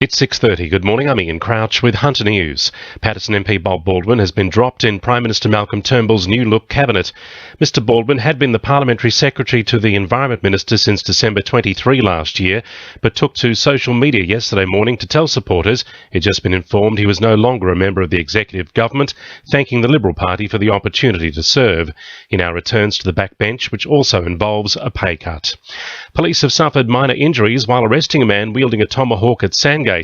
It's 6:30. Good morning, I'm Ian Crouch with Hunter News. Paterson MP Bob Baldwin has been dropped in Prime Minister Malcolm Turnbull's New Look cabinet. Mr Baldwin had been the Parliamentary Secretary to the Environment Minister since December 23 last year, but took to social media yesterday morning to tell supporters he'd just been informed he was no longer a member of the executive government, thanking the Liberal Party for the opportunity to serve. He now returns to the backbench, which also involves a pay cut. Police have suffered minor injuries while arresting a man wielding a tomahawk at Sandgate.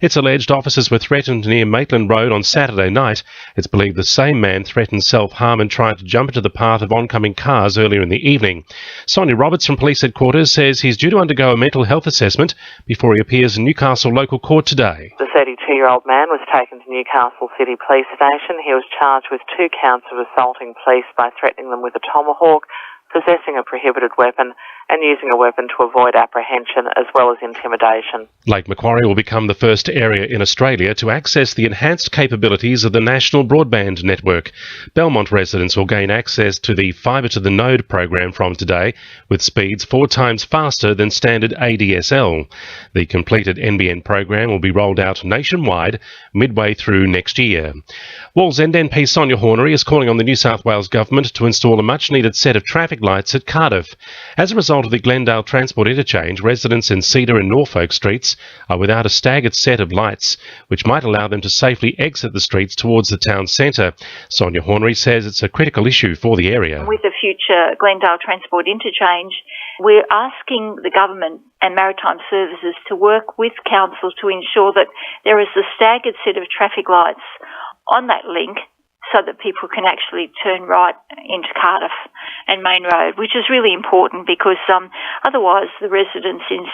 It's alleged officers were threatened near Maitland Road on Saturday night. It's believed the same man threatened self-harm and tried to jump into the path of oncoming cars earlier in the evening. Sonia Roberts from Police Headquarters says he's due to undergo a mental health assessment before he appears in Newcastle Local Court today. The 32-year-old man was taken to Newcastle City Police Station. He was charged with 2 counts of assaulting police by threatening them with a tomahawk, possessing a prohibited weapon and using a weapon to avoid apprehension, as well as intimidation. Lake Macquarie will become the first area in Australia to access the enhanced capabilities of the National Broadband Network. Belmont residents will gain access to the Fibre to the Node program from today, with speeds 4 times faster than standard ADSL. The completed NBN program will be rolled out nationwide midway through next year. Wallsend MP Sonia Hornery is calling on the New South Wales Government to install a much-needed set of traffic lights at Cardiff. As a result of the Glendale Transport Interchange, residents in Cedar and Norfolk streets are without a staggered set of lights, which might allow them to safely exit the streets towards the town centre. Sonia Hornery says it's a critical issue for the area. With the future Glendale Transport Interchange, we're asking the government and Maritime Services to work with council to ensure that there is a staggered set of traffic lights on that link so that people can actually turn right into Cardiff and Main Road, which is really important because otherwise the residents in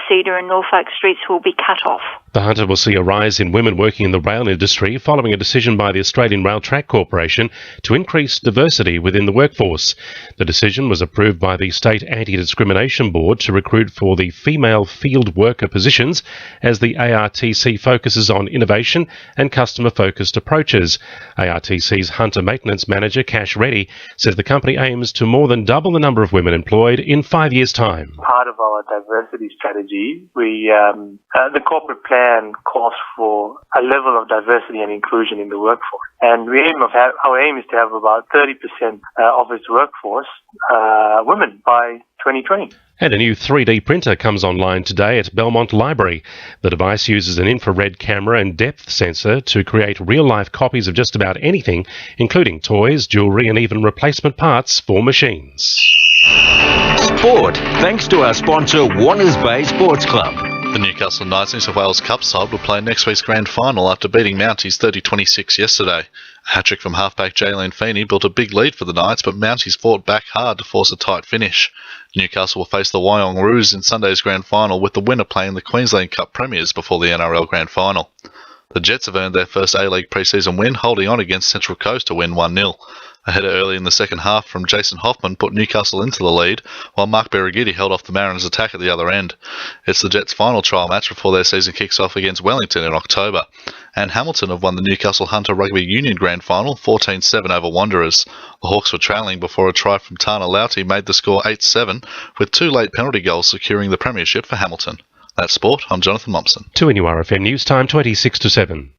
Cedar and Norfolk streets will be cut off. The Hunter will see a rise in women working in the rail industry following a decision by the Australian Rail Track Corporation to increase diversity within the workforce. The decision was approved by the State Anti-Discrimination Board to recruit for the female field worker positions as the ARTC focuses on innovation and customer-focused approaches. ARTC's Hunter Maintenance Manager, Cash Reddy, says the company aims to more than double the number of women employed in 5 years' time. Part of our diversity strategy, the corporate plan calls for a level of diversity and inclusion in the workforce. And our aim is to have about 30% of its workforce women by 2020. And a new 3D printer comes online today at Belmont Library. The device uses an infrared camera and depth sensor to create real-life copies of just about anything, including toys, jewellery and even replacement parts for machines. Sport, thanks to our sponsor Warners Bay Sports Club. The Newcastle Knights New South Wales Cup side will play next week's grand final after beating Mounties 30-26 yesterday. A hat-trick from halfback Jaylene Feeney built a big lead for the Knights, but Mounties fought back hard to force a tight finish. Newcastle will face the Wyong Roos in Sunday's grand final, with the winner playing the Queensland Cup premiers before the NRL grand final. The Jets have earned their first A-League pre-season win, holding on against Central Coast to win 1-0. A header early in the second half from Jason Hoffman put Newcastle into the lead, while Mark Berigidi held off the Mariners' attack at the other end. It's the Jets' final trial match before their season kicks off against Wellington in October. And Hamilton have won the Newcastle Hunter Rugby Union Grand Final 14-7 over Wanderers. The Hawks were trailing before a try from Tana Lauti made the score 8-7, with 2 late penalty goals securing the premiership for Hamilton. That's sport. I'm Jonathon Momsen. To NURFM News Time 26 to 7.